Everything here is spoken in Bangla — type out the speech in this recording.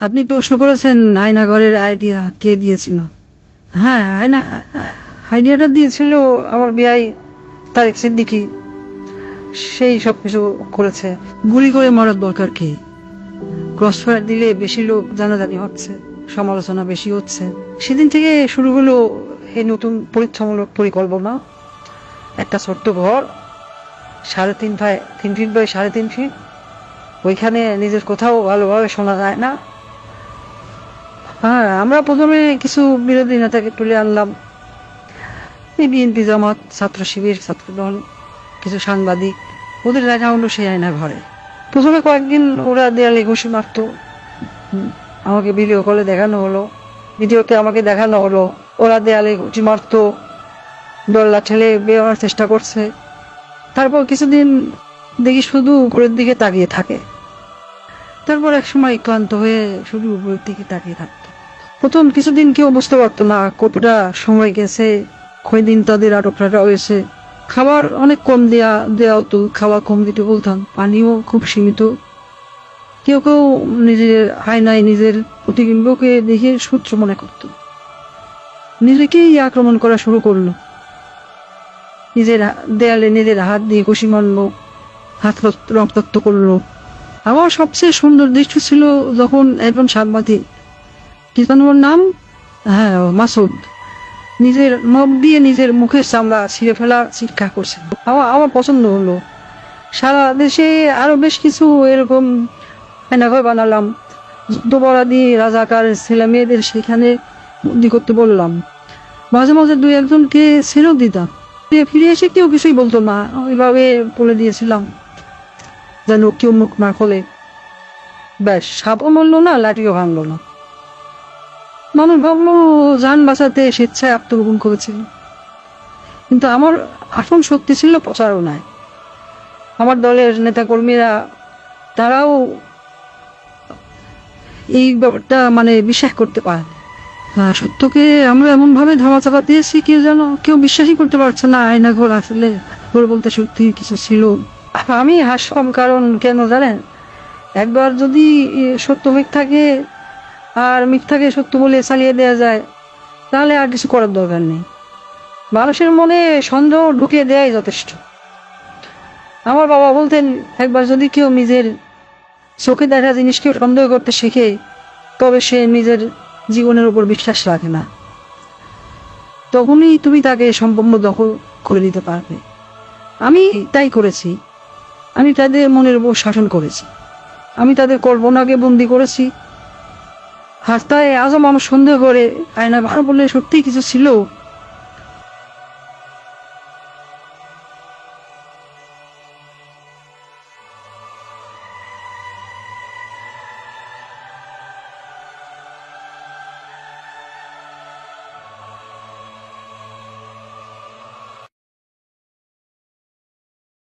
আপনি প্রশ্ন করেছেন আয়নাঘরের আইডিয়া কে দিয়েছিল। হ্যাঁ, আইডিয়াটা দিয়েছিল আমার বিয়াই তারেক সিদ্দিকী। সেই সব কিছু করেছে। গুলি করে মরার দরকার কি? ক্রসফায়ার দিলে বেশি লোক জানাজানি হচ্ছে, সমালোচনা বেশি হচ্ছে। সেদিন থেকে শুরু হলো এই নতুন পরীক্ষামূলক পরিকল্পনা। একটা ছোট্ট ঘর, 3.5 ফিট বাই 3.5 ফিট। ওইখানে নিজের কোথাও ভালোভাবে শোনা যায় না। হ্যাঁ, আমরা প্রথমে কিছু বিরোধী নেতাকে তুলে আনলাম, এই বিএনপি, জামাত, ছাত্র শিবির, ছাত্রদল, কিছু সাংবাদিক। ওদের রাখা হলো সেই আয়না ঘরে। প্রথমে কয়েকদিন ওরা দেয়ালে ঘুষি মারত। আমাকে ভিডিও কলে দেখানো হলো, ভিডিওতে আমাকে দেখানো হলো ওরা দেয়ালে ঘুষি মারত, দল্লা ঠেলে বেরোনোর চেষ্টা করছে। তারপর কিছুদিন দেখি শুধু উপরের দিকে তাকিয়ে থাকে। তারপর এক সময় ক্লান্ত হয়ে শুধু উপরের দিকে তাকিয়ে থাকতো। প্রথম কিছুদিন কেউ বুঝতে পারতো না কতটা সময় গেছে, কয়দিন তাদের আটক রাখা হয়েছে। খাবার অনেক কম দেওয়া হতো, খাবার কম দিতে বলতাম, পানিও খুব সীমিত। কেউ কেউ নিজের আয়নায় নিজের প্রতিবিম্বকে দেখে সূত্র মনে করত, নিজেকেই আক্রমণ করা শুরু করলো। নিজের দেয়ালে নিজের হাত দিয়ে ঘুষি মারলো, হাত রক্তাক্ত করলো। আমার সবচেয়ে সুন্দর দৃশ্য ছিল যখন একজন সাংবাদিক, কি জানো ওর নাম, হ্যাঁ মাসুদ, নিজের নখ দিয়ে নিজের মুখের চামড়া ছিঁড়ে ফেলা চিৎকার করছে। আমার পছন্দ হলো। সারা দেশে আরো বেশ কিছু এরকম আয়নাঘর বানালাম। যুদ্ধপরাধী রাজাকার ছেলে মেয়েদের সেখানে বন্দি করতে বললাম। মাঝে মাঝে 2-1জনকে ছেড়েও দিতাম। ফিরে এসে কেউ কিছুই বলতো না, ওইভাবে বলে দিয়েছিলাম যেন কেউ মুখ না খোলে। ব্যাস, সাপও মরলো না, লাঠিও ভাঙলো না। মানুষ ভাবলো যান বাঁচাতে স্বেচ্ছায় আত্মগোপন করেছিল, কিন্তু আমার আসল শক্তি ছিল প্রচারণায়। আমার দলের নেতাকর্মীরা, তারাও এই ব্যাপারটা বিশ্বাস করতে পারে। সত্যকে আমরা এমন ভাবে ধামাচাপা দিয়েছি কেউ বিশ্বাসই করতে পারছে না আয়নাঘর আসলে ঘর বলতে সত্যি কিছু ছিল। আমি হাসলাম, কারণ কেন জানেন, একবার যদি সত্য মিথ্যাকে আর মিথ্যাকে সত্য বলে চালিয়ে দেওয়া যায়, তাহলে আর কিছু করার দরকার নেই। মানুষের মনে সন্দেহ ঢুকিয়ে দেওয়াই যথেষ্ট। আমার বাবা বলতেন, একবার যদি কেউ নিজের চোখে দেখা জিনিসকে সন্দেহ করতে শেখে, তবে সে নিজের জীবনের উপর বিশ্বাস রাখে না। তখনই তুমি তাকে সম্পূর্ণ দখল করে দিতে পারবে। আমি তাই করেছি। আমি তাদের মনের উপর শাসন করেছি। আমি তাদের কল্পনাকে বন্দি করেছি। হাসতায় আজও মানুষ সন্দেহ করে আয়না ভালো বললে সত্যিই কিছু ছিল।